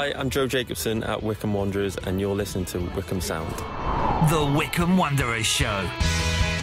Hi, I'm Joe Jacobson at Wycombe Wanderers, and you're listening to Wycombe Sound. The Wycombe Wanderers Show.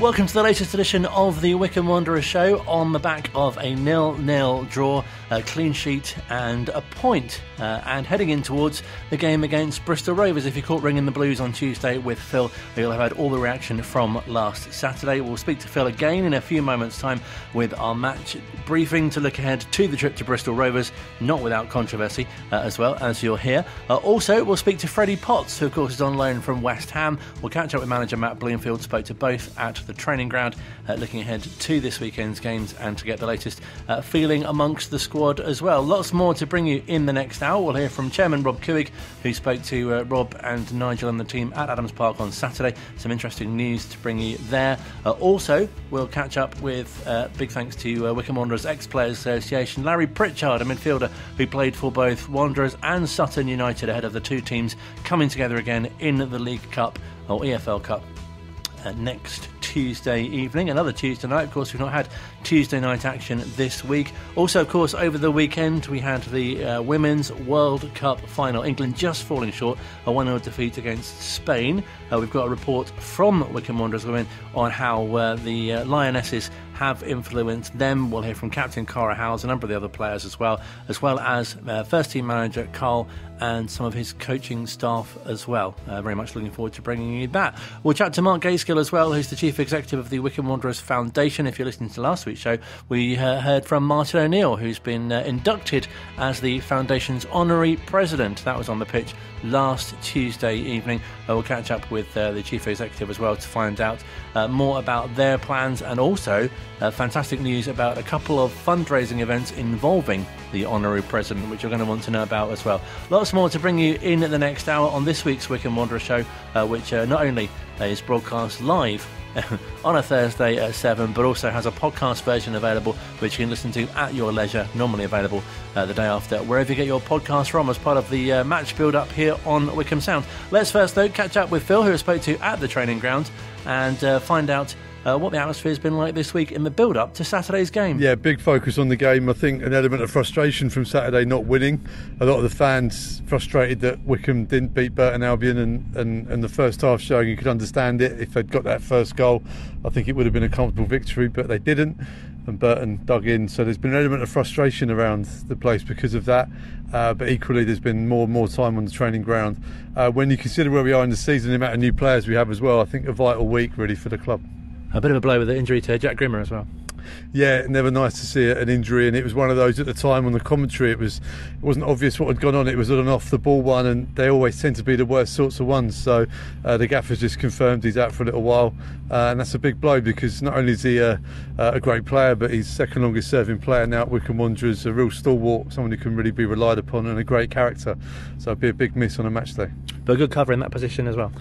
Welcome to the latest edition of the Wycombe Wanderers Show, on the back of a 0-0 draw, a clean sheet and a point, and heading in towards the game against Bristol Rovers. If you caught Ringing the Blues on Tuesday with Phil, you'll have had all the reaction from last Saturday. We'll speak to Phil again in a few moments' time with our match briefing to look ahead to the trip to Bristol Rovers, not without controversy, as well, as you'll hear. Also, we'll speak to Freddie Potts, who of course is on loan from West Ham. We'll catch up with manager Matt Bloomfield, spoke to both at the training ground, looking ahead to this weekend's games and to get the latest feeling amongst the squad as well. Lots more to bring you in the next hour. We'll hear from Chairman Rob Couhig, who spoke to Rob and Nigel and the team at Adams Park on Saturday. Some interesting news to bring you there. Also, we'll catch up with big thanks to Wycombe Wanderers Ex-Players Association, Larry Pritchard, a midfielder who played for both Wanderers and Sutton United, ahead of the two teams coming together again in the League Cup, or EFL Cup, next Tuesday evening. Another Tuesday night. Of course, we've not had Tuesday night action this week. Also, of course, over the weekend we had the Women's World Cup final. England just falling short, a 1-0 defeat against Spain. We've got a report from Wycombe Wanderers Women on how the Lionesses have influenced them. We'll hear from Captain Cara Howes, a number of the other players as well as first team manager Carl and some of his coaching staff as well. Very much looking forward to bringing you that. We'll chat to Mark Gaitskell as well, who's the Chief Executive of the Wycombe Wanderers Foundation. If you're listening to last week's show, we heard from Martin O'Neill, who's been inducted as the Foundation's Honorary President. That was on the pitch last Tuesday evening. We'll catch up with the Chief Executive as well to find out more about their plans, and also fantastic news about a couple of fundraising events involving the Honorary President, which you're going to want to know about as well. Lots more to bring you in the next hour on this week's Wycombe Wanderers Show, which not only is broadcast live on a Thursday at 7, but also has a podcast version available, which you can listen to at your leisure, normally available the day after, wherever you get your podcast from, as part of the match build-up here on Wycombe Sound. Let's first, though, catch up with Phil, who I spoke to at the training ground, and find out what the atmosphere has been like this week in the build-up to Saturday's game. Yeah, big focus on the game. I think an element of frustration from Saturday not winning. A lot of the fans frustrated that Wycombe didn't beat Burton Albion, and the first half showing you could understand it. If they'd got that first goal, I think it would have been a comfortable victory, but they didn't, and Burton dug in. So there's been an element of frustration around the place because of that. But equally, there's been more and more time on the training ground. When you consider where we are in the season, the amount of new players we have as well, I think a vital week really for the club. A bit of a blow with the injury to Jack Grimmer as well. Yeah, never nice to see an injury, and it was one of those at the time on the commentary. It wasn't obvious what had gone on. It was an off the ball one, and they always tend to be the worst sorts of ones. So the gaffer's just confirmed he's out for a little while, and that's a big blow, because not only is he a great player, but he's second longest serving player now at Wycombe Wanderers, a real stalwart, someone who can really be relied upon, and a great character. So it'd be a big miss on a match day. But a good cover in that position as well.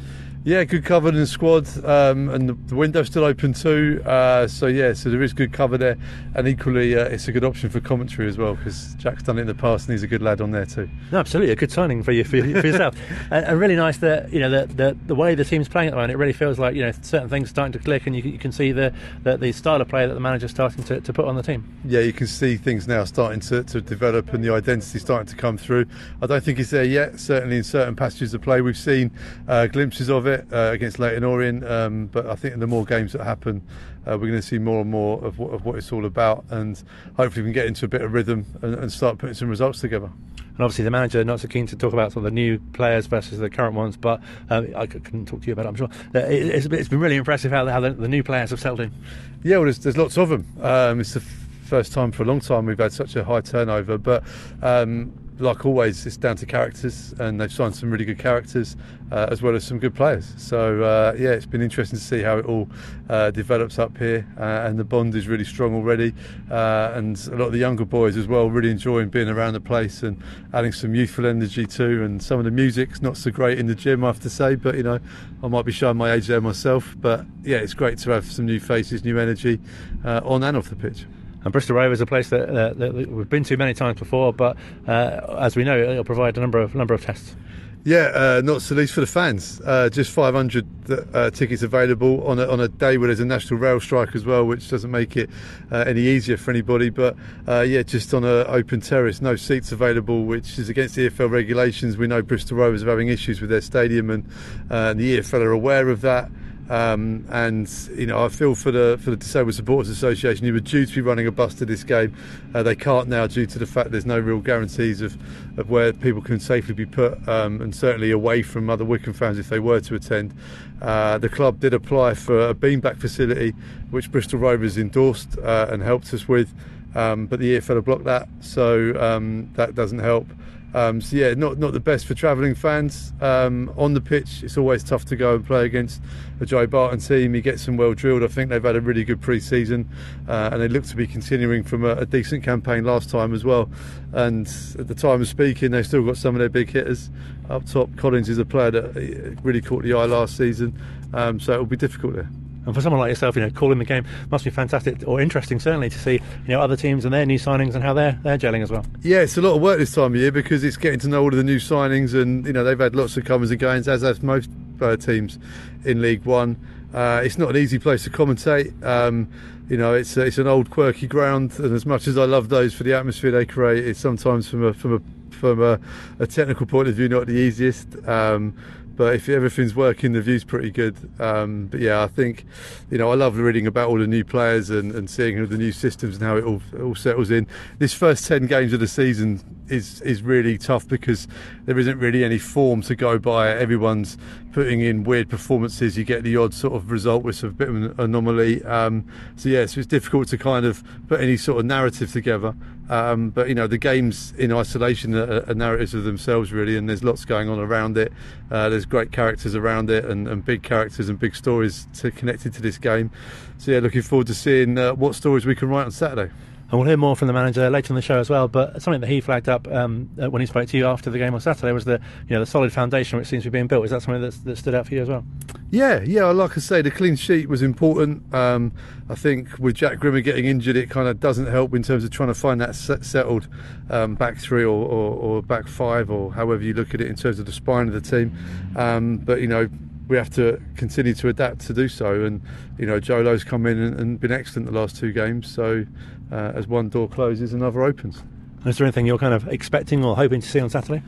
Yeah, good cover in the squad, and the window's still open too. So there is good cover there, and equally it's a good option for commentary as well, because Jack's done it in the past and he's a good lad on there too. No, absolutely, a good signing for yourself, and really nice that the way the team's playing at the moment. It really feels like certain things are starting to click, and you can see the style of play that the manager's starting to put on the team. Yeah, you can see things now starting to develop, and the identity starting to come through. I don't think it's there yet. Certainly in certain passages of play we've seen glimpses of it. Against Leyton Orient, but I think in the more games that happen, we're going to see more and more of what it's all about, and hopefully we can get into a bit of rhythm and start putting some results together. And obviously the manager not so keen to talk about some of the new players versus the current ones, but I can talk to you about it, I'm sure. It's been really impressive how the new players have settled in. Yeah, well, there's lots of them. It's the first time for a long time we've had such a high turnover, but like always, it's down to characters, and they've signed some really good characters as well as some good players. So it's been interesting to see how it all develops up here, and the bond is really strong already, and a lot of the younger boys as well really enjoying being around the place and adding some youthful energy too. And some of the music's not so great in the gym, I have to say, but I might be showing my age there myself, but yeah, it's great to have some new faces, new energy on and off the pitch. And Bristol Rovers is a place that we've been to many times before, but as we know, it'll provide a number of tests. Yeah, not so least for the fans. Just 500 tickets available on a day where there's a national rail strike as well, which doesn't make it any easier for anybody. But just on an open terrace, no seats available, which is against the EFL regulations. We know Bristol Rovers are having issues with their stadium, and the EFL are aware of that. And I feel for the Disabled Supporters Association, who were due to be running a bus to this game. They can't now, due to the fact there's no real guarantees of where people can safely be put, and certainly away from other Wycombe fans if they were to attend. The club did apply for a beanbag facility, which Bristol Rovers endorsed and helped us with, but the EFL blocked that, so that doesn't help. Not the best for travelling fans. On the pitch, it's always tough to go and play against a Joe Barton team. He gets them well drilled. I think they've had a really good pre-season, and they look to be continuing from a decent campaign last time as well. And at the time of speaking, they've still got some of their big hitters up top. Collins is a player that really caught the eye last season, so it'll be difficult there. And for someone like yourself, calling the game must be fantastic, or interesting certainly, to see other teams and their new signings and how they're gelling as well. Yeah, it's a lot of work this time of year because it's getting to know all of the new signings, and they've had lots of comings and goings, as have most teams in League One. It's not an easy place to commentate. It's an old quirky ground, and as much as I love those for the atmosphere they create, it's sometimes from a technical point of view not the easiest. But if everything's working, the view's pretty good. I think, I love reading about all the new players and seeing the new systems and how it all settles in. This first 10 games of the season is really tough because there isn't really any form to go by. Everyone's putting in weird performances. You get the odd sort of result, which is a bit of an anomaly. So it's difficult to kind of put any sort of narrative together. But the games in isolation are narratives of themselves really, and there's lots going on around it. There's great characters around it, and big characters and big stories connected to this game. So looking forward to seeing what stories we can write on Saturday. And we'll hear more from the manager later in the show as well. But something that he flagged up when he spoke to you after the game on Saturday was the solid foundation which seems to be being built. Is that something that stood out for you as well? Yeah. Like I say, the clean sheet was important. I think with Jack Grimmer getting injured, it kind of doesn't help in terms of trying to find that settled back three or back five, or however you look at it in terms of the spine of the team. But we have to continue to adapt to do so, and Joe Lowe's come in and been excellent the last two games, so as one door closes, another opens. Is there anything you're kind of expecting or hoping to see on Saturday?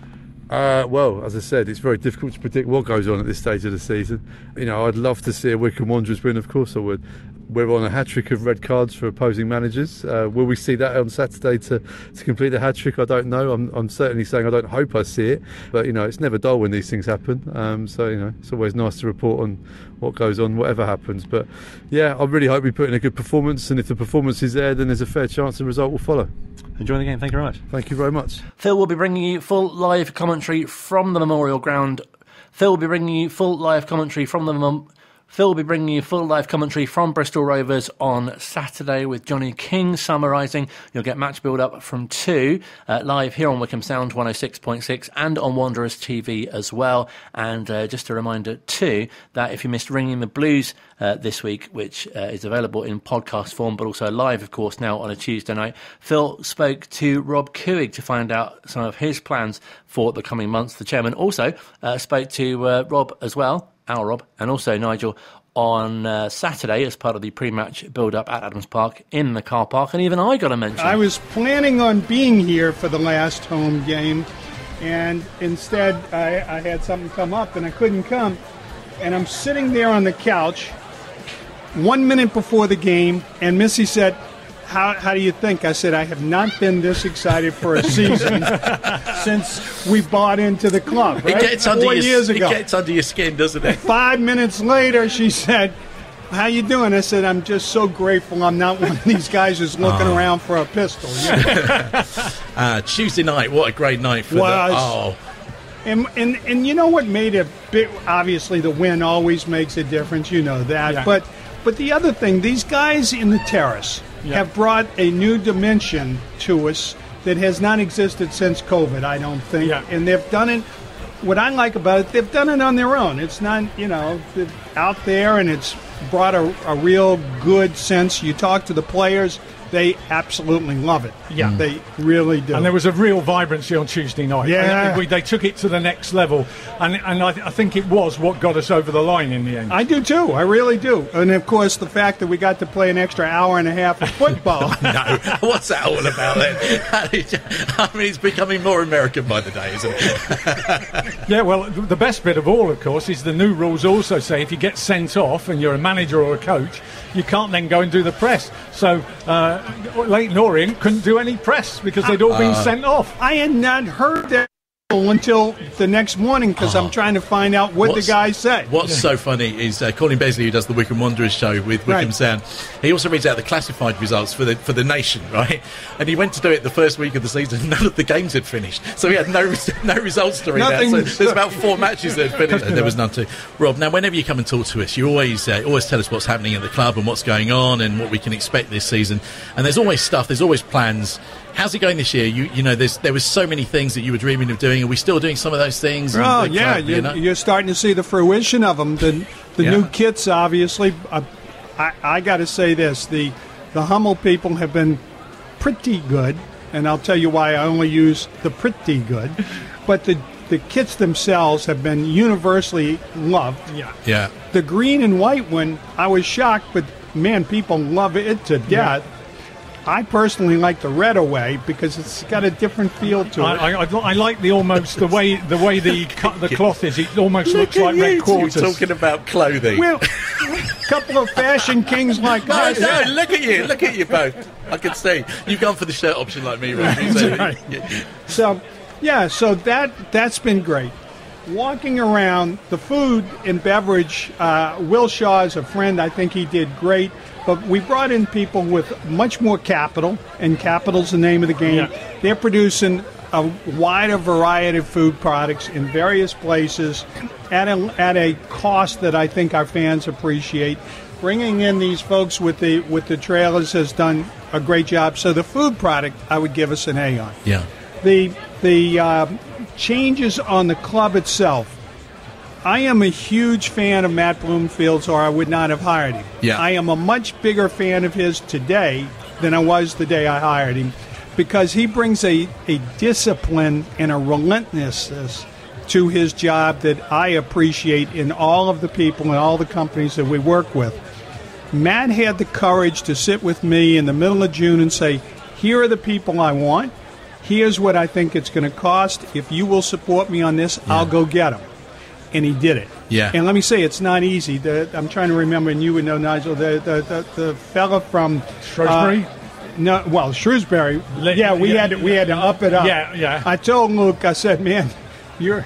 Well, as I said, it's very difficult to predict what goes on at this stage of the season. I'd love to see a Wycombe Wanderers win, of course I would. We're on a hat-trick of red cards for opposing managers. Will we see that on Saturday to complete the hat-trick? I don't know. I'm certainly saying I don't hope I see it. But, it's never dull when these things happen. So, it's always nice to report on what goes on, whatever happens. But, I really hope we put in a good performance. And if the performance is there, then there's a fair chance the result will follow. Enjoy the game. Thank you very much. Thank you very much. Phil will be bringing you full live commentary from the Memorial Ground. Phil will be bringing you full live commentary from Bristol Rovers on Saturday with Johnny King summarising. You'll get match build-up from 2 live here on Wycombe Sound 106.6 and on Wanderers TV as well. And just a reminder too that if you missed Ringing the Blues this week, which is available in podcast form but also live of course now on a Tuesday night, Phil spoke to Rob Couhig to find out some of his plans for the coming months. The chairman also spoke to Rob as well, our Rob, and also Nigel on Saturday as part of the pre-match build-up at Adams Park in the car park, and even I got a mention. I was planning on being here for the last home game, and instead I had something come up and I couldn't come, and I'm sitting there on the couch 1 minute before the game, and Missy said, How do you think? I said, I have not been this excited for a season since we bought into the club, right? It gets under your skin, doesn't it? 5 minutes later, she said, how you doing? I said, I'm just so grateful I'm not one of these guys who's looking around for a pistol. Tuesday night, what a great night for that. And you know what made it big? Obviously, the win always makes a difference. You know that. Yeah. But the other thing, these guys in the terrace have brought a new dimension to us that has not existed since COVID, I don't think. Yeah. And they've done it, what I like about it, they've done it on their own. It's not, out there, and it's brought a real good sense. You talk to the players, they absolutely love it. Yeah. They really do. And there was a real vibrancy on Tuesday night. Yeah. They took it to the next level. And I think it was what got us over the line in the end. I do too. I really do. And of course, the fact that we got to play an extra hour and a half of football. No, what's that all about then? I mean, it's becoming more American by the day, isn't it? Yeah, well, the best bit of all, of course, is the new rules also say if you get sent off and you're a manager or a coach, you can't then go and do the press. So Leighton Orient couldn't do any press because they'd all been sent off. I had not heard that until the next morning because I'm trying to find out what the guys said. What's so funny is Colin Besley, who does the Wycombe Wanderers Show with Wycombe Sound, he also reads out the classified results for the nation, right? And he went to do it the first week of the season. None of the games had finished, so he had no results to read out. So there's about 4 matches that had finished, and there was none to. Rob, now whenever you come and talk to us, you always tell us what's happening at the club and what's going on and what we can expect this season. And there's always stuff, there's always plans. How's it going this year? You know, there was so many things that you were dreaming of doing. Are we still doing some of those things? Oh, yeah. You're starting to see the fruition of them. The new kits, obviously. I got to say this. The Hummel people have been pretty good, and I'll tell you why I only use the pretty good. But the kits themselves have been universally loved. Yeah. The green and white one, I was shocked, but, man, people love it to death. Yeah. I personally like the red away because it's got a different feel to it. I like the way the cloth is. It almost looks like red quarters. You're talking about clothing. Well, a couple of fashion kings like us. No, look at you both. I can see you've gone for the shirt option like me, Rob. So that's been great. Walking around, the food and beverage, Will Shaw is a friend. I think he did great. But we brought in people with much more capital, and capital's the name of the game. Yeah. They're producing a wider variety of food products in various places at a cost that I think our fans appreciate. Bringing in these folks with the trailers has done a great job. So the food product, I would give us an A on. Yeah. The changes on the club itself. I am a huge fan of Matt Bloomfield's, or I would not have hired him. Yeah. I am a much bigger fan of his today than I was the day I hired him because he brings a discipline and a relentlessness to his job that I appreciate in all of the people and all the companies that we work with. Matt had the courage to sit with me in the middle of June and say, here are the people I want. Here's what I think it's going to cost. If you will support me on this, I'll go get them. And he did it. Yeah. And let me say, it's not easy. I'm trying to remember, and you would know, Nigel, the fella from Shrewsbury. Shrewsbury. Yeah, we had to up it up. Yeah. I told Luke, I said, man, you're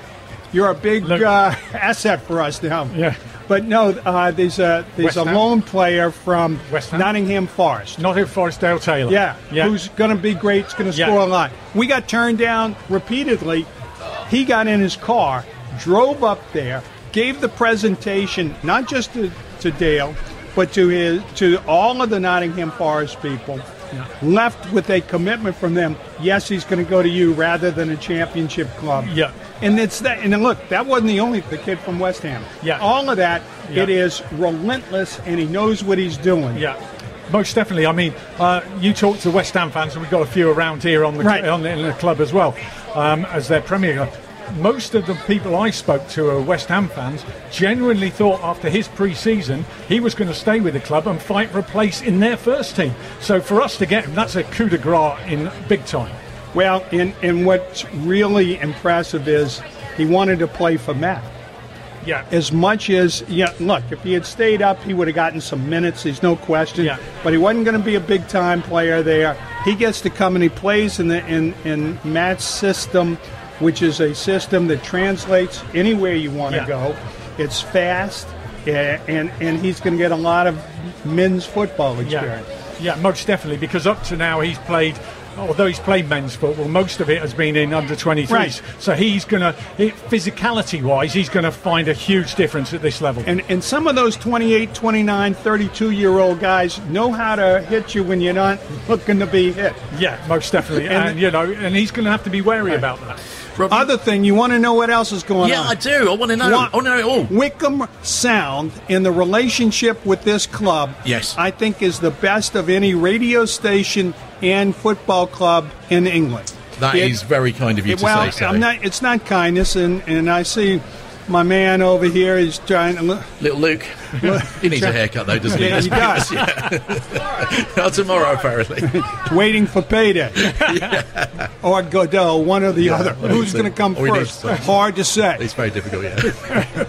a big asset for us now. Yeah. But no, there's a lone player from Nottingham Forest. Nottingham Forest, Dale Taylor. Yeah. Who's going to be great. It's going to score a lot. We got turned down repeatedly. He got in his car, drove up there, gave the presentation not just to Dale, but to all of the Nottingham Forest people. Yeah. Left with a commitment from them. Yes, he's going to go to you rather than a championship club. Yeah, and it's that. And look, that wasn't the kid from West Ham. Yeah, all of that. Yeah. It is relentless, and he knows what he's doing. Yeah. Most definitely. I mean, you talk to West Ham fans, and we've got a few around here in the club as well, as their Premier. Most of the people I spoke to are West Ham fans, genuinely thought after his pre-season he was going to stay with the club and fight for a place in their first team. So for us to get him, that's a coup de grace in big time. Well, and what's really impressive is he wanted to play for Matt. Yeah. As much as, look, if he had stayed up, he would have gotten some minutes, there's no question. Yeah. But he wasn't going to be a big-time player there. He gets to come and he plays in Matt's system, which is a system that translates anywhere you want to go. It's fast, and he's going to get a lot of men's football experience. Yeah, most definitely, because up to now he's played, although he's played men's football, most of it has been in under-23s. Right. So he's going to, physicality-wise, he's going to find a huge difference at this level. And some of those 28, 29, 32-year-old guys know how to hit you when you're not looking to be hit. Yeah, most definitely. And he's going to have to be wary about that. Robbie? Other thing, you want to know what else is going on? Yeah, I do. I want to know. I want to know it all. Wycombe Sound, in the relationship with this club, yes, I think is the best of any radio station and football club in England. That is very kind of you to say so. It's not kindness, and I see my man over here is trying to look. Little Luke. He needs a haircut, though, doesn't he? Yeah, he does. Not tomorrow, apparently. Waiting for payday. Or Godot, one or the other. Who's going to come first? Hard to say. It's very difficult, yeah.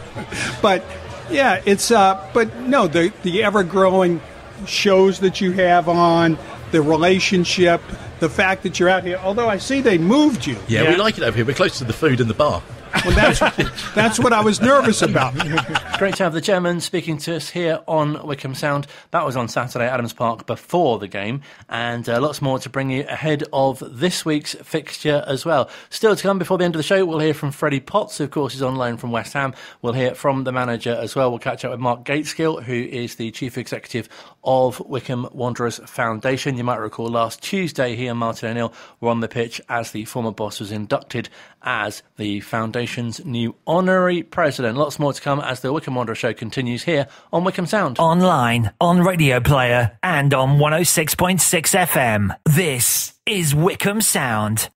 But, yeah, it's... but, no, the ever-growing shows that you have on, the relationship, the fact that you're out here. Although I see they moved you. Yeah, we like it over here. We're close to the food and the bar. Well, that's what I was nervous about. Great to have the chairman speaking to us here on Wycombe Sound. That was on Saturday at Adams Park before the game, and lots more to bring you ahead of this week's fixture as well. Still to come before the end of the show, we'll hear from Freddie Potts, who of course is on loan from West Ham. We'll hear from the manager as well. We'll catch up with Mark Gaitskell, who is the chief executive of Wycombe Wanderers Foundation. You might recall last Tuesday he and Martin O'Neill were on the pitch as the former boss was inducted as the foundation's new honorary president. Lots more to come as the Wycombe Wanderers Show continues here on Wycombe Sound. Online, on Radio Player, and on 106.6 FM. This is Wycombe Sound.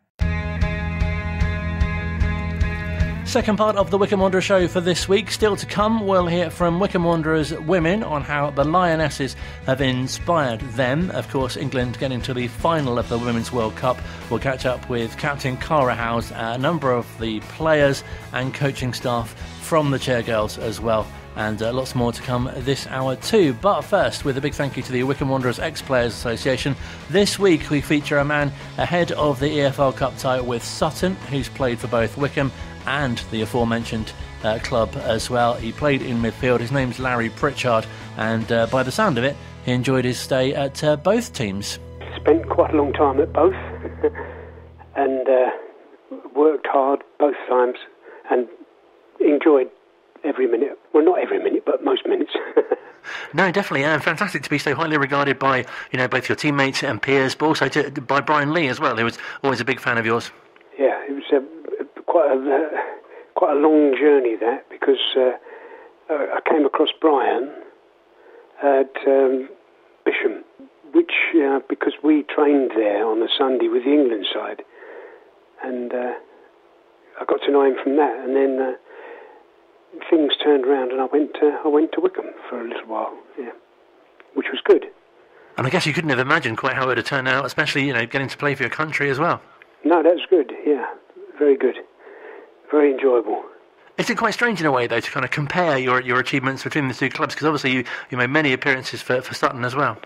Second part of the Wycombe Wanderers Show for this week. Still to come, we'll hear from Wycombe Wanderers Women on how the Lionesses have inspired them. Of course, England getting to the final of the Women's World Cup. We'll catch up with Captain Cara Howes, a number of the players and coaching staff from the Chairgirls as well. And lots more to come this hour too. But first, with a big thank you to the Wycombe Wanderers Ex-Players Association. This week we feature a man ahead of the EFL Cup tie with Sutton, who's played for both Wycombe and the aforementioned club as well. He played in midfield. His name's Larry Pritchard, and by the sound of it, he enjoyed his stay at both teams. Spent quite a long time at both, and worked hard both times, and enjoyed every minute. Well, not every minute, but most minutes. No, definitely. Fantastic to be so highly regarded by both your teammates and peers, but also by Brian Lee as well, who was always a big fan of yours. Yeah, it was quite a long journey, that, because I came across Brian at Bisham, which because we trained there on a Sunday with the England side, and I got to know him from that, and then things turned around, and I went to Wycombe for a little while, yeah, which was good. And I guess you couldn't have imagined quite how it would have turned out, especially getting to play for your country as well. No, that's good. Yeah, very good. Very enjoyable. Is it quite strange in a way, though, to kind of compare your achievements between the two clubs? Because obviously you made many appearances for Sutton as well.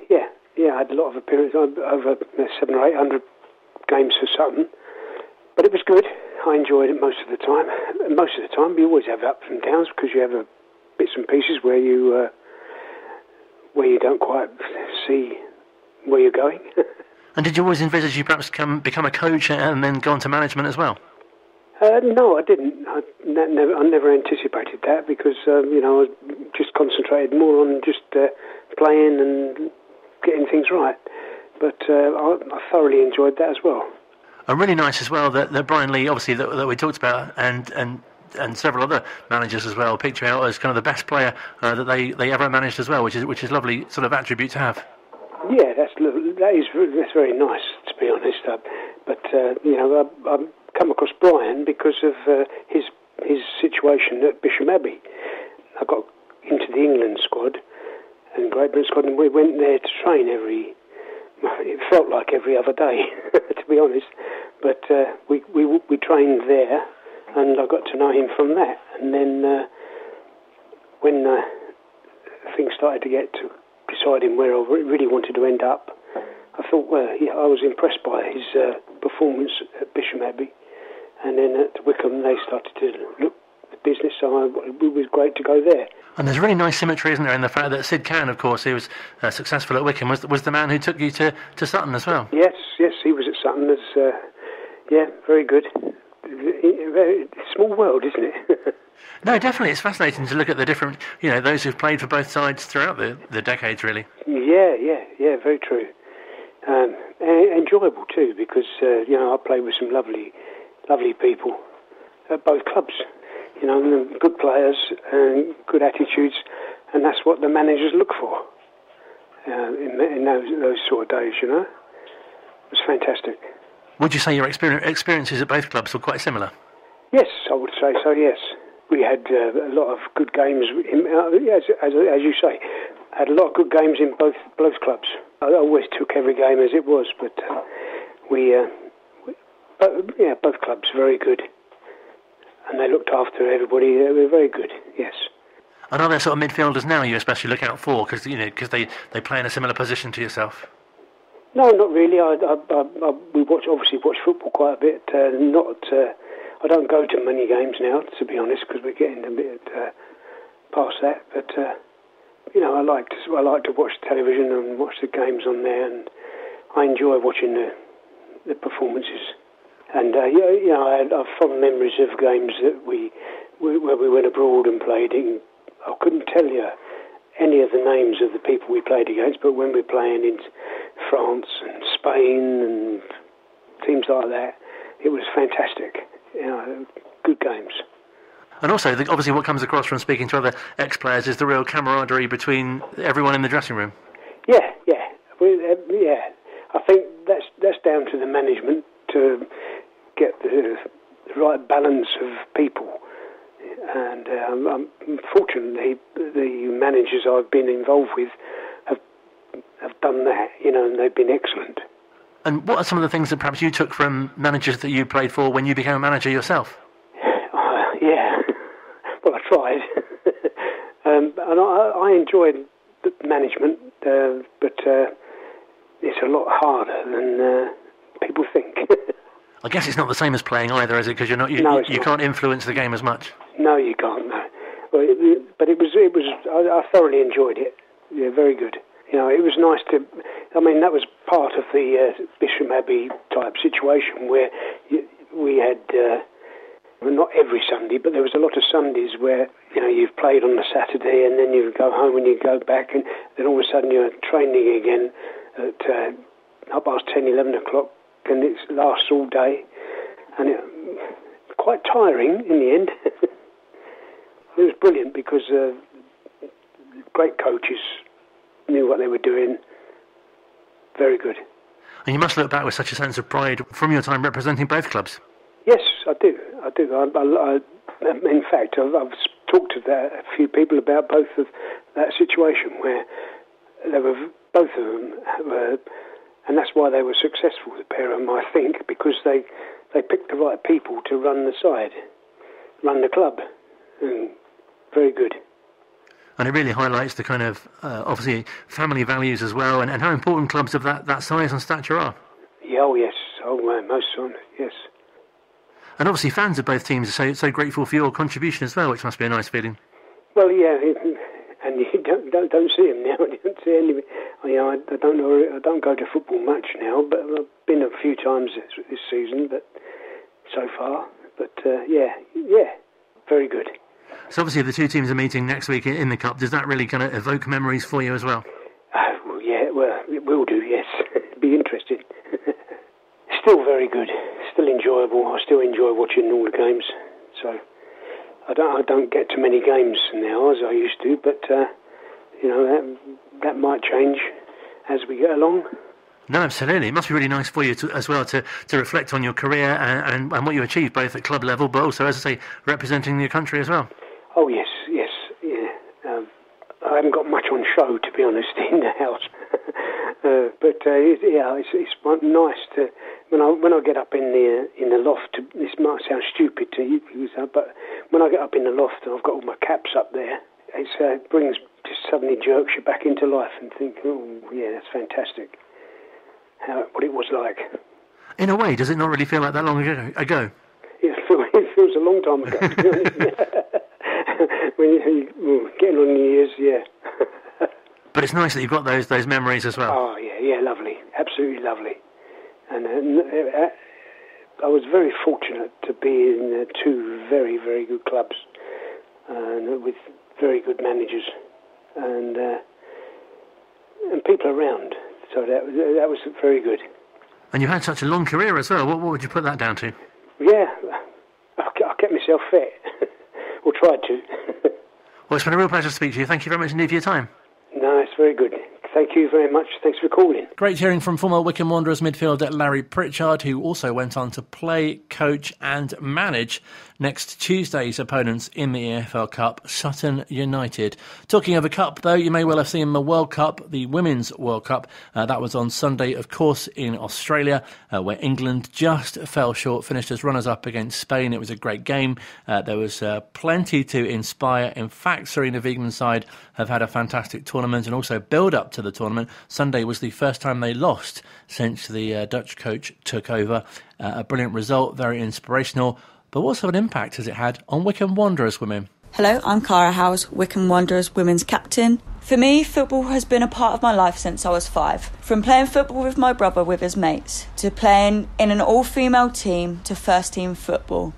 Yeah, I had a lot of appearances, over 700 or 800 games for Sutton. But it was good. I enjoyed it most of the time. And most of the time, you always have ups and downs because you have bits and pieces where you don't quite see where you're going. And did you always envisage you perhaps become a coach and then go on to management as well? No, I didn't. I never anticipated that because I was just concentrated more on just playing and getting things right. But I thoroughly enjoyed that as well. And really nice as well that Brian Lee, obviously that we talked about, and several other managers as well, picked you out as kind of the best player that they ever managed as well, which is lovely sort of attribute to have. Yeah, that's very nice, to be honest. I've come across Brian because of his situation at Bisham Abbey. I got into the England squad and Great Britain squad, and we went there to train it felt like every other day, to be honest. But we trained there, and I got to know him from that. And then when things started to get to deciding where I really wanted to end up, I thought, I was impressed by his performance at Bisham Abbey. And then at Wycombe, they started to look at the business, so it was great to go there. And there's a really nice symmetry, isn't there, in the fact that Sid Can, of course, who was successful at Wycombe, was the man who took you to Sutton as well. Yes, he was at Sutton. Very good. Very small world, isn't it? No, definitely. It's fascinating to look at the different, those who've played for both sides throughout the decades, really. Yeah, very true. Enjoyable too, because I played with some lovely lovely people at both clubs. You know, and good players and good attitudes, and that's what the managers look for in those sort of days, you know. It was fantastic. Would you say your experiences at both clubs were quite similar? Yes, I would say so, yes. We had a lot of good games, as you say, had a lot of good games in both clubs. I always took every game as it was, but both clubs very good. And they looked after everybody. They were very good, yes. And are there sort of midfielders now you especially look out for because they play in a similar position to yourself? No, not really. We obviously watch football quite a bit. I don't go to many games now, to be honest, because we're getting a bit past that. But I like to watch television and watch the games on there, and I enjoy watching the performances. And I have fond memories of games that where we went abroad and played. I couldn't tell you any of the names of the people we played against, but when we're playing in France and Spain and teams like that, it was fantastic. Good games. And also, obviously, what comes across from speaking to other ex-players is the real camaraderie between everyone in the dressing room. Yeah. I think that's down to the management to get the right balance of people. And unfortunately, the managers I've been involved with have done that, and they've been excellent. And what are some of the things that perhaps you took from managers that you played for when you became a manager yourself? Well, I tried. And I enjoyed the management, but it's a lot harder than people think. I guess it's not the same as playing either, is it? Because you can't influence the game as much. No, you can't. No. Well, but it was. I thoroughly enjoyed it. Yeah, very good. It was nice to. I mean, that was part of the Bisham Abbey type situation where we had. Not every Sunday, but there was a lot of Sundays where you've played on the Saturday and then you go home and you go back, and then all of a sudden you're training again at up past 10, 11 o'clock, and it lasts all day, and it's quite tiring in the end. It was brilliant because great coaches knew what they were doing. Very good. And you must look back with such a sense of pride from your time representing both clubs. Yes, I do. In fact, I've talked to a few people about both of that situation where they were both of them were, and that's why they were successful, the pair of them, I think, because they picked the right people to run the side, run the club. And very good. And it really highlights the kind of, obviously, family values as well, and how important clubs of that size and stature are. Yeah, oh yes, most on, yes. And obviously fans of both teams are so grateful for your contribution as well, which must be a nice feeling. Well, yeah, and you don't see them now. You don't see any. I don't know. I don't go to football much now, but I've been a few times this season. But so far, yeah, very good. So obviously the two teams are meeting next week in the Cup. Does that really kind of evoke memories for you as well? Well, yeah, well, it will do, yes. It'll be interesting. Still very good. Still enjoyable. I still enjoy watching all the games. So I don't get to many games now as I used to, but that might change as we get along. No, absolutely. It must be really nice for you as well to reflect on your career and what you achieved both at club level, but also, as I say, representing your country as well. Oh yes, yeah. I haven't got much on show, to be honest, in the house. It's nice to when I get up in the loft. This might sound stupid to you, but when I get up in the loft and I've got all my caps up there, it brings just suddenly jerks you back into life and think, oh yeah, that's fantastic. What it was like. In a way, does it not really feel like that long ago? It feels a long time ago, to be honest. When you're getting on in years, yeah. But it's nice that you've got those memories as well. Oh, yeah, lovely. Absolutely lovely. And I was very fortunate to be in two very, very good clubs with very good managers and people around. So that was very good. And you had such a long career as well. What would you put that down to? Yeah, I kept myself fit, or tried to. Well, it's been a real pleasure to speak to you. Thank you very much indeed for your time. No, it's very good. Thank you very much. Thanks for calling. Great hearing from former Wycombe Wanderers midfielder Larry Pritchard, who also went on to play, coach and manage next Tuesday's opponents in the EFL Cup, Sutton United. Talking of a cup, though, you may well have seen the World Cup, the Women's World Cup. That was on Sunday, of course, in Australia, where England just fell short, finished as runners-up against Spain. It was a great game. There was plenty to inspire. In fact, Serena Wiegmann's side have had a fantastic tournament and also build up to the tournament. Sunday was the first time they lost since the Dutch coach took over. A brilliant result, very inspirational. But what sort of impact has it had on Wycombe Wanderers Women? Hello, I'm Cara Howes, Wycombe Wanderers Women's captain. For me, football has been a part of my life since I was 5. From playing football with my brother with his mates, to playing in an all-female team, to first-team football.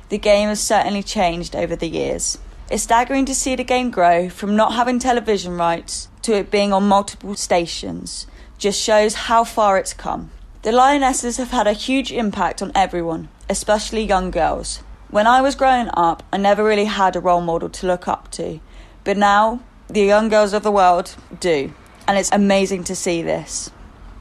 The game has certainly changed over the years. It's staggering to see the game grow from not having television rights to it being on multiple stations. Just shows how far it's come. The Lionesses have had a huge impact on everyone, especially young girls. When I was growing up, I never really had a role model to look up to. But now, the young girls of the world do. And it's amazing to see this.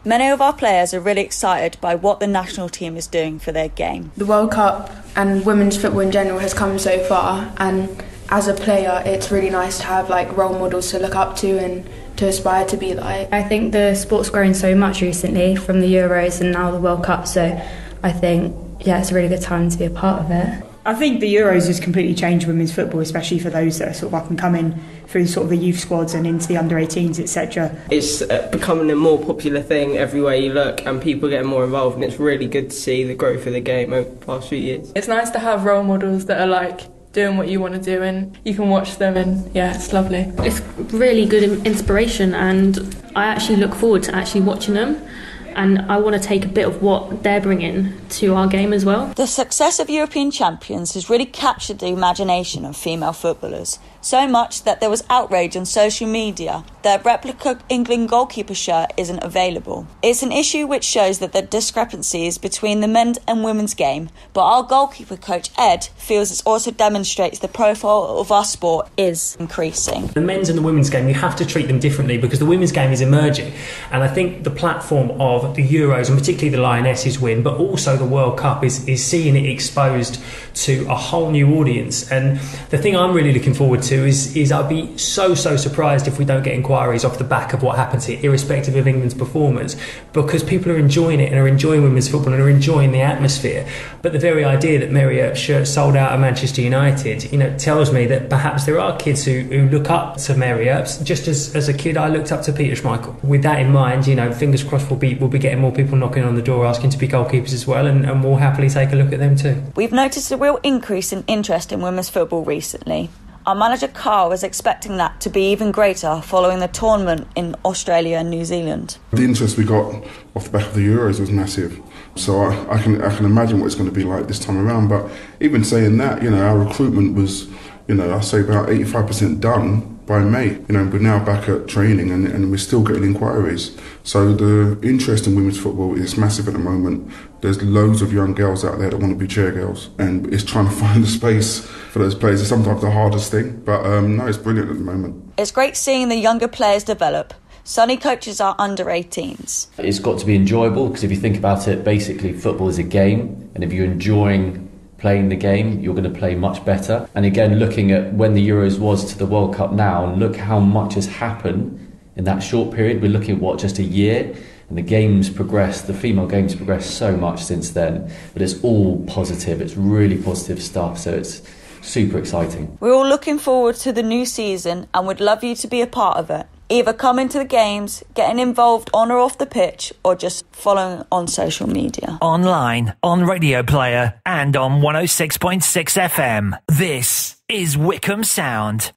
Many of our players are really excited by what the national team is doing for their game. The World Cup and women's football in general has come so far, and as a player, it's really nice to have role models to look up to and to aspire to be like. I think the sport's grown so much recently from the Euros and now the World Cup, so I think, it's a really good time to be a part of it. I think the Euros has completely changed women's football, especially for those that are sort of up and coming through sort of the youth squads and into the under-18s, etc. It's becoming a more popular thing everywhere you look, and people are getting more involved, and it's really good to see the growth of the game over the past few years. It's nice to have role models that are doing what you want to do, and you can watch them, and it's lovely. It's really good inspiration, and I actually look forward to actually watching them, and I want to take a bit of what they're bringing to our game as well. The success of European champions has really captured the imagination of female footballers, so much that there was outrage on social media that replica England goalkeeper shirt isn't available. It's an issue which shows that the discrepancies between the men's and women's game, but our goalkeeper coach Ed feels it also demonstrates the profile of our sport is increasing. The men's and the women's game, you have to treat them differently because the women's game is emerging, and I think the platform of the Euros and particularly the Lionesses win, but also the World Cup is seeing it exposed to a whole new audience. And the thing I'm really looking forward to is I'd be so surprised if we don't get inquiries off the back of what happens here, irrespective of England's performance, because people are enjoying it and are enjoying women's football and are enjoying the atmosphere. But the very idea that Marriott shirt sold out at Manchester United, tells me that perhaps there are kids who look up to Marriott. Just as a kid, I looked up to Peter Schmeichel. With that in mind, fingers crossed we'll be getting more people knocking on the door asking to be goalkeepers as well, and we'll happily take a look at them too. We've noticed a real increase in interest in women's football recently. Our manager Carl was expecting that to be even greater following the tournament in Australia and New Zealand. The interest we got off the back of the Euros was massive, so I can imagine what it's going to be like this time around. But even saying that, our recruitment was, I say about 85% done by May. We're now back at training and we're still getting inquiries. So the interest in women's football is massive at the moment. There's loads of young girls out there that want to be chair girls, and it's trying to find the space for those players. It's sometimes the hardest thing, but no, it's brilliant at the moment. It's great seeing the younger players develop. Sonny coaches our under-18s. It's got to be enjoyable, because if you think about it, basically football is a game, and if you're enjoying playing the game, you're going to play much better. And again, looking at when the Euros was to the World Cup now, and look how much has happened in that short period. We're looking at just a year, and the games progressed, the female games progressed so much since then. But it's all positive, it's really positive stuff, so it's super exciting. We're all looking forward to the new season and would love you to be a part of it. Either coming to the games, getting involved on or off the pitch, or just following on social media. Online, on Radio Player, and on 106.6 FM. This is Wycombe Sound.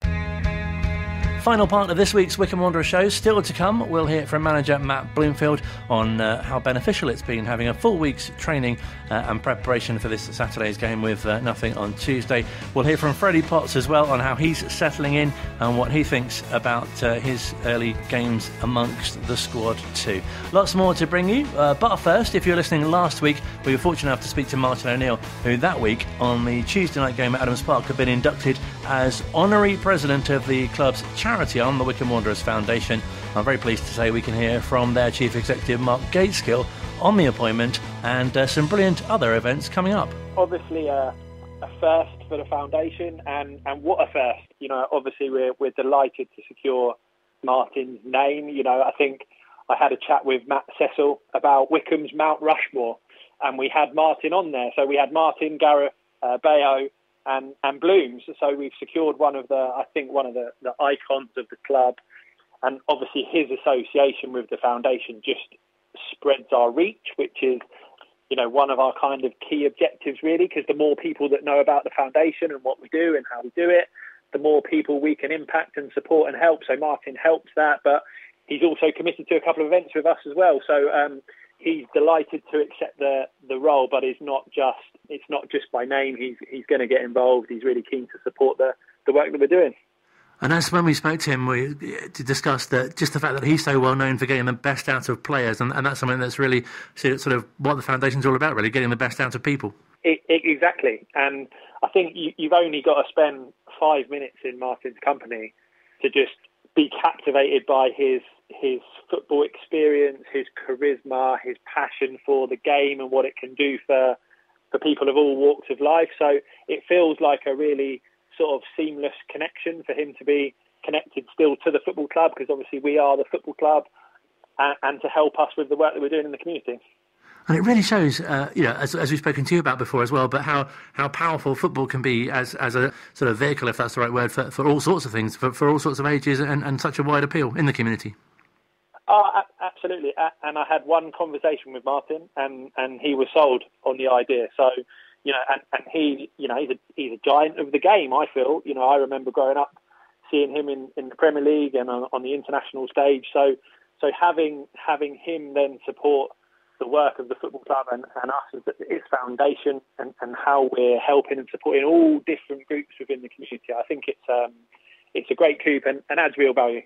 Final part of this week's Wycombe Wanderers Show still to come. We'll hear from manager Matt Bloomfield on how beneficial it's been having a full week's training and preparation for this Saturday's game with nothing on Tuesday. We'll hear from Freddie Potts as well on how he's settling in and what he thinks about his early games amongst the squad too. Lots more to bring you, but first, if you're listening last week, we were fortunate enough to speak to Martin O'Neill, who that week on the Tuesday night game at Adams Park had been inducted as Honorary President of the club's charity arm, the Wycombe Wanderers Foundation. I'm very pleased to say we can hear from their Chief Executive, Mark Gaitskell, on the appointment and some brilliant other events coming up. Obviously a first for the foundation, and what a first. You know, obviously we're delighted to secure Martin's name. You know, I think I had a chat with Matt Cecil about Wycombe's Mount Rushmore, and we had Martin on there. So we had Martin, Gareth, Bayo and Blooms. So we've secured one of the icons of the club. And obviously his association with the foundation just spreads our reach, which is, you know, one of our kind of key objectives really, because the more people that know about the foundation and what we do and how we do it, the more people we can impact and support and help. So Martin helps that, but he's also committed to a couple of events with us as well. So he's delighted to accept the role, but it's not just by name. He's going to get involved. He's really keen to support the work that we're doing. And as when we spoke to him, we discussed that just the fact that he's so well known for getting the best out of players, and that's something that's really sort of what the foundation's all about, really, getting the best out of people. Exactly. And I think you've only got to spend 5 minutes in Martin's company to just be captivated by his football experience, his charisma, his passion for the game and what it can do for people of all walks of life. So it feels like a really sort of seamless connection for him to be connected still to the football club, because obviously we are the football club, and to help us with the work that we're doing in the community. And it really shows, as we've spoken to you about before as well, but how powerful football can be as a sort of vehicle, if that's the right word, for all sorts of things, for all sorts of ages and such a wide appeal in the community. Absolutely. And I had one conversation with Martin, and he was sold on the idea. So, you know, and he, you know, he's a giant of the game, I feel. You know, I remember growing up seeing him in the Premier League and on the international stage. So having him then support the work of the football club and us as its foundation and how we're helping and supporting all different groups within the community, I think it's a great coup and adds real value.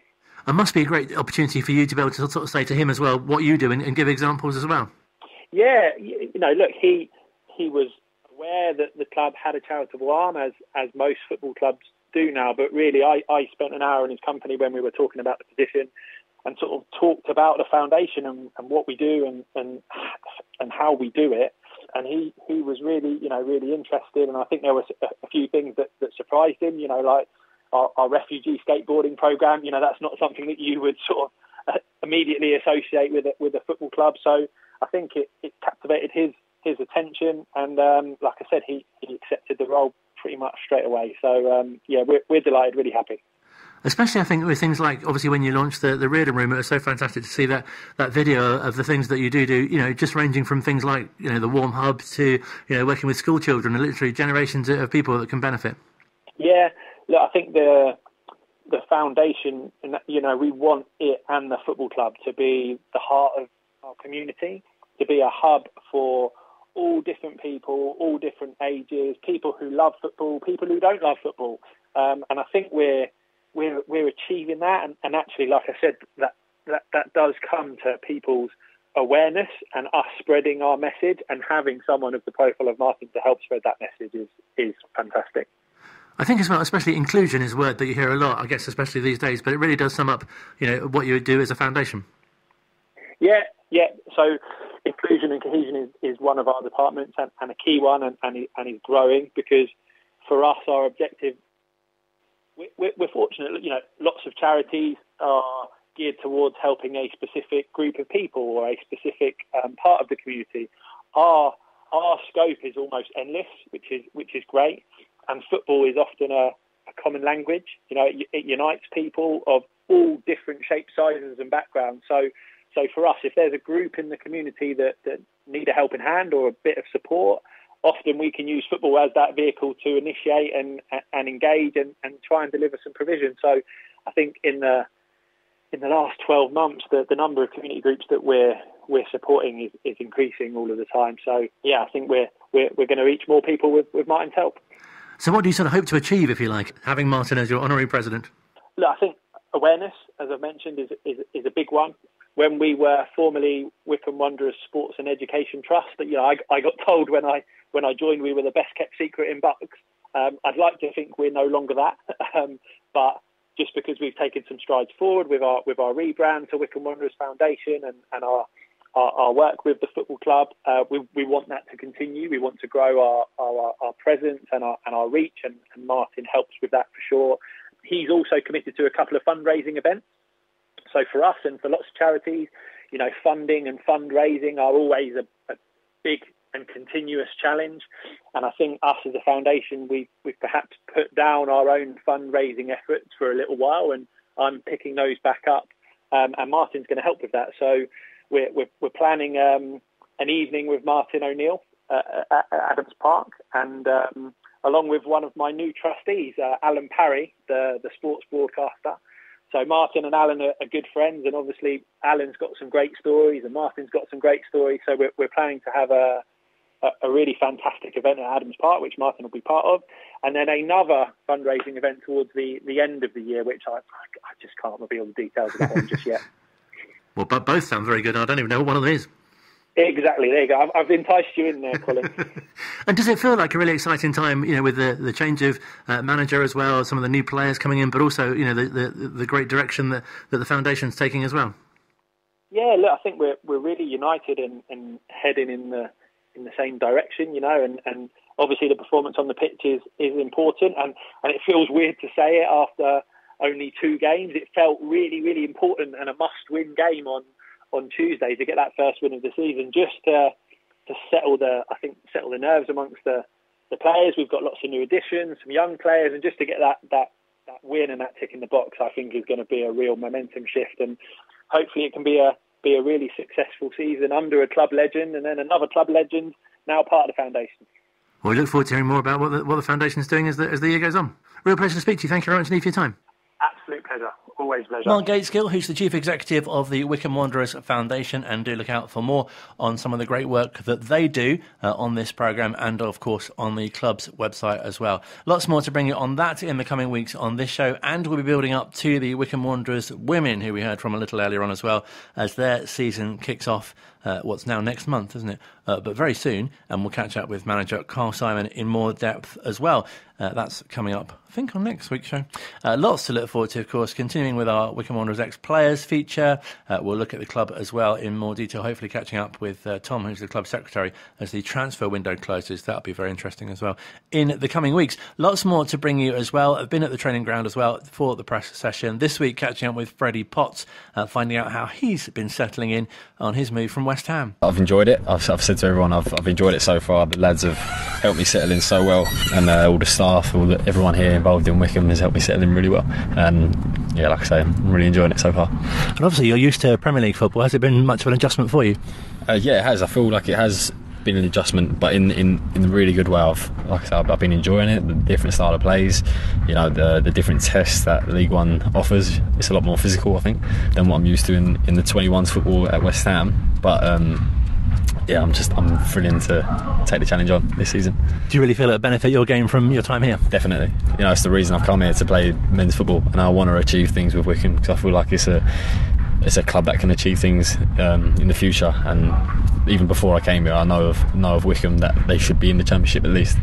It must be a great opportunity for you to be able to sort of say to him as well what you do and give examples as well. Yeah, you know, look, he was aware that the club had a charitable arm, as most football clubs do now, but really I spent an hour in his company when we were talking about the position and sort of talked about the foundation and what we do and how we do it. And he was really, you know, really interested. And I think there was a few things that surprised him, you know, like our refugee skateboarding program. You know, that's not something that you would sort of immediately associate with a football club. So I think it captivated his attention. And like I said, he accepted the role pretty much straight away. So yeah, we're delighted, really happy. Especially, I think, with things like, obviously, when you launched the Reardon Room, it was so fantastic to see that video of the things that you do, you know, just ranging from things like, you know, the warm hub to, you know, working with school children and literally generations of people that can benefit. Yeah, look, I think the foundation, you know, we want it and the football club to be the heart of our community, to be a hub for all different people, all different ages, people who love football, people who don't love football. And I think we're achieving that, and actually, like I said, that does come to people's awareness and us spreading our message, and having someone of the profile of Martin to help spread that message is fantastic. I think as well, especially inclusion is a word that you hear a lot, I guess, especially these days, but it really does sum up, you know, what you do as a foundation. Yeah. So inclusion and cohesion is one of our departments, and a key one, and is growing, because for us, our objective, we're fortunate, you know, lots of charities are geared towards helping a specific group of people or a specific part of the community. Our scope is almost endless, which is great. And football is often a common language. You know, it unites people of all different shapes, sizes, and backgrounds. So for us, if there's a group in the community that need a helping hand or a bit of support, often we can use football as that vehicle to initiate and engage and try and deliver some provision. So I think in the last 12 months, the number of community groups that we're supporting is increasing all of the time. So yeah, I think we're going to reach more people with Martin's help. So what do you sort of hope to achieve, if you like, having Martin as your honorary president? Look, I think awareness, as I've mentioned, is a big one. When we were formerly Wycombe Wanderers Sports and Education Trust, that I got told when I joined we were the best kept secret in Bucks. I'd like to think we're no longer that, but just because we've taken some strides forward with our rebrand to Wycombe Wanderers Foundation and our work with the football club, we want that to continue. We want to grow our presence and our reach, and Martin helps with that for sure. He's also committed to a couple of fundraising events. So for us and for lots of charities, funding and fundraising are always a big and continuous challenge. And I think us as a foundation, we've perhaps put down our own fundraising efforts for a little while, and I'm picking those back up. And Martin's going to help with that. So we're planning an evening with Martin O'Neill at Adams Park, and along with one of my new trustees, Alan Parry, the sports broadcaster. So Martin and Alan are good friends, and obviously Alan's got some great stories and Martin's got some great stories. So we're planning to have a really fantastic event at Adams Park, which Martin will be part of, and then another fundraising event towards the end of the year, which I just can't reveal the details of that one just yet. Well, but both sound very good. I don't even know what one of them is. Exactly. There you go. I've enticed you in there, Colin. And does it feel like a really exciting time, with the change of manager as well, some of the new players coming in, but also, the great direction that the foundation's taking as well? Yeah, look, I think we're really united and heading in the same direction, and obviously the performance on the pitch is important, and it feels weird to say it after only 2 games. It felt really, really important and a must-win game on Tuesday to get that first win of the season, just to settle the nerves amongst the players. We've got lots of new additions, some young players, and just to get that win and that tick in the box, I think is going to be a real momentum shift, and hopefully it can be a really successful season under a club legend, and then another club legend now part of the foundation. Well, we look forward to hearing more about what the foundation is doing as the year goes on. Real pleasure to speak to you. Thank you very much indeed for your time. Absolute pleasure. Always pleasure. Mark Gaitskell, who's the Chief Executive of the Wycombe Wanderers Foundation, and do look out for more on some of the great work that they do on this programme and, of course, on the club's website as well. Lots more to bring you on that in the coming weeks on this show, and we'll be building up to the Wycombe Wanderers Women, who we heard from a little earlier on as well, as their season kicks off what's now next month, isn't it? But very soon, and we'll catch up with manager Carl Simon in more depth as well. That's coming up, I think, on next week's show. Lots to look forward to, of course, continuing with our Wycombe Wanderers ex-players feature. We'll look at the club as well in more detail, hopefully catching up with Tom, who's the club secretary, as the transfer window closes. That'll be very interesting as well in the coming weeks. Lots more to bring you as well. I've been at the training ground as well for the press session this week, catching up with Freddie Potts, finding out how he's been settling in on his move from West Ham. I've enjoyed it. I've said to everyone I've enjoyed it so far. The lads have helped me settle in so well, and all the staff, everyone here involved in Wycombe has helped me settle in really well. And yeah, like I say, I'm really enjoying it so far. And obviously you're used to Premier League football. Has it been much of an adjustment for you? Yeah, it has. I feel like it has been an adjustment, but in a really good way. Like I said, I've been enjoying it. The different style of plays, the different tests that League One offers. It's a lot more physical, I think, than what I'm used to in the 21s football at West Ham. But yeah, I'm thrilling to take the challenge on this season. Do you really feel it'll benefit your game from your time here? Definitely. It's the reason I've come here to play men's football, and I want to achieve things with Wycombe, because I feel like it's a club that can achieve things in the future. And even before I came here, I know of Wycombe that they should be in the Championship at least,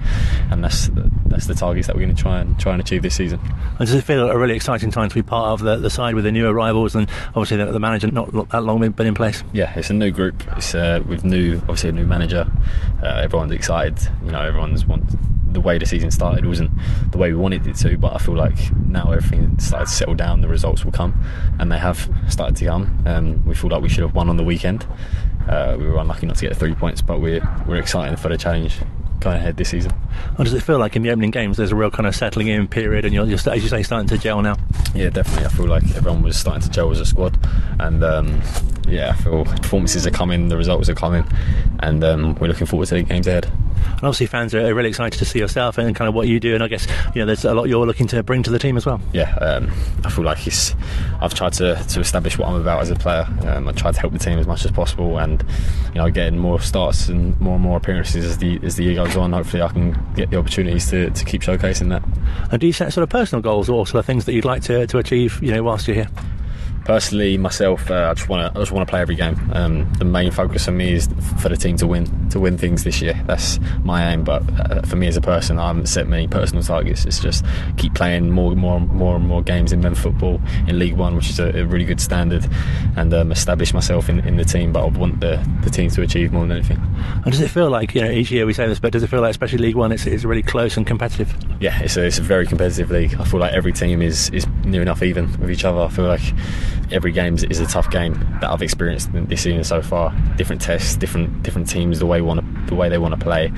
and that's the targets that we're going to try and achieve this season. And does it feel a really exciting time to be part of the side with the new arrivals, and obviously the manager not that long been in place? Yeah, it's a new group. It's with a new manager. Everyone's excited. Everyone's the way the season started wasn't the way we wanted it to, but I feel like now everything started to settle down. The results will come, and they have started to come. We feel like we should have won on the weekend. We were unlucky not to get the 3 points, but we're excited for the challenge going ahead this season. Or does it feel like in the opening games there's a real kind of settling in period, and you're as you say, starting to gel now? Yeah, definitely. I feel like everyone was starting to gel as a squad, and I feel performances are coming, the results are coming, and we're looking forward to the games ahead. And obviously fans are really excited to see yourself and kind of what you do, and I guess there's a lot you're looking to bring to the team as well. Yeah, I feel like I've tried to establish what I'm about as a player. I tried to help the team as much as possible, and getting more starts and more appearances as the year goes on. Hopefully I can get the opportunities to keep showcasing that. And do you set sort of personal goals or sort of things that you'd like to achieve whilst you're here? Personally, myself, I just want to play every game. The main focus for me is for the team to win things this year. That's my aim. But for me as a person, I haven't set many personal targets. It's just keep playing more and more games in men's football in League One, which is a really good standard, and establish myself in the team. But I want the team to achieve more than anything. And does it feel like each year we say this, but does it feel like, especially League One, it's really close and competitive? Yeah, it's a very competitive league. I feel like every team is near enough even with each other. I feel like every game is a tough game that I've experienced this season so far. Different tests, different teams, the way they want to play.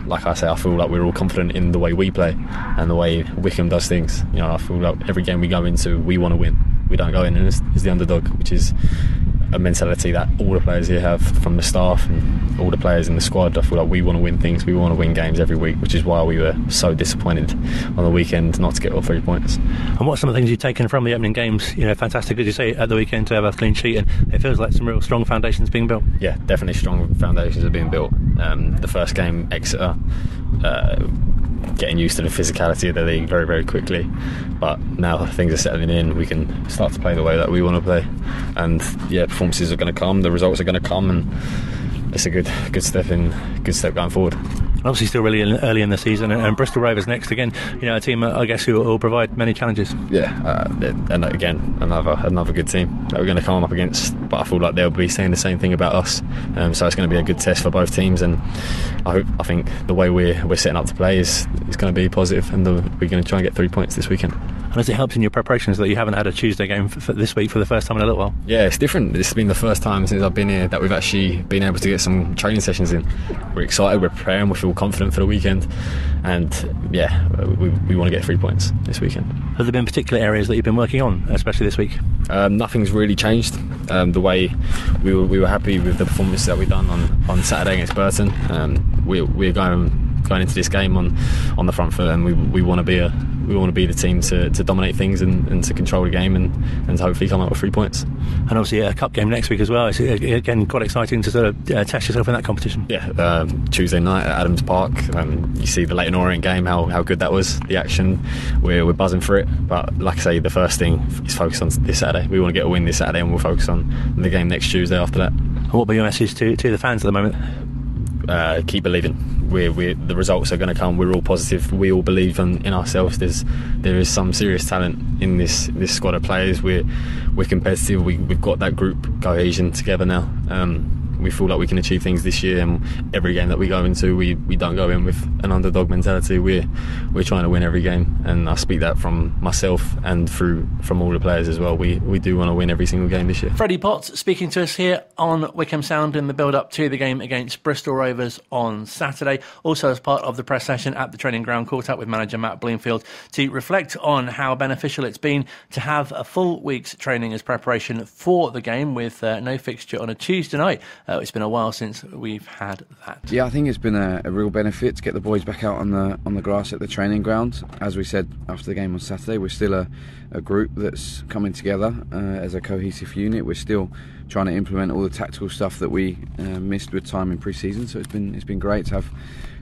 Like I say, I feel like we're all confident in the way we play and the way Wycombe does things. I feel like every game we go into, we want to win. We don't go in as the underdog, which is a mentality that all the players here have, from the staff and all the players in the squad. I feel like we want to win things, we want to win games every week, which is why we were so disappointed on the weekend not to get all 3 points. And what's some of the things you've taken from the opening games? Fantastic, as you say, at the weekend to have a clean sheet, and it feels like some real strong foundations being built. Yeah, definitely strong foundations are being built. The first game, Exeter, getting used to the physicality of the league very, very quickly, but now things are settling in, we can start to play the way that we want to play, and performances are going to come, the results are going to come, and it's a good step going forward. Obviously still really early in the season, and Bristol Rovers next again, a team I guess who will provide many challenges. And again another good team that we're going to come up against, but I feel like they'll be saying the same thing about us, so it's going to be a good test for both teams, and I think the way we're setting up to play is going to be positive, and we're going to try and get 3 points this weekend. And has it helped in your preparations that you haven't had a Tuesday game for this week for the first time in a little while? Yeah, it's different. This has been the first time since I've been here that we've actually been able to get some training sessions in. We're excited, we're preparing, we feel confident for the weekend, and we want to get 3 points this weekend. Have there been particular areas that you've been working on, especially this week? Nothing's really changed. The way we were happy with the performance that we've done on Saturday against Burton. We're going into this game on the front foot, and we want to be the team to dominate things and to control the game and to hopefully come out with 3 points. And obviously a cup game next week as well. It's again quite exciting to sort of test yourself in that competition. Yeah, Tuesday night at Adams Park. You see the Leyton Orient game, how good that was, the action. We're buzzing for it, but like I say, the first thing is focus on this Saturday. We want to get a win this Saturday, and we'll focus on the game next Tuesday after that. And what will be your message to the fans at the moment? Keep believing. The results are going to come. We're all positive. We all believe in ourselves. There is some serious talent in this squad of players. We're competitive. We've got that group cohesion together now. We feel like we can achieve things this year, and every game that we go into, we don't go in with an underdog mentality. We're trying to win every game, and I speak that from myself and from all the players as well. We do want to win every single game this year. Freddie Potts speaking to us here on Wycombe Sound in the build-up to the game against Bristol Rovers on Saturday. Also as part of the press session at the training ground, caught up with manager Matt Bloomfield to reflect on how beneficial it's been to have a full week's training as preparation for the game, with no fixture on a Tuesday night. It's been a while since we've had that. Yeah, I think it's been a real benefit to get the boys back out on the grass at the training ground. As we said after the game on Saturday, we're still a group that's coming together as a cohesive unit. We're still trying to implement all the tactical stuff that we missed with time in pre-season. So it's been great to have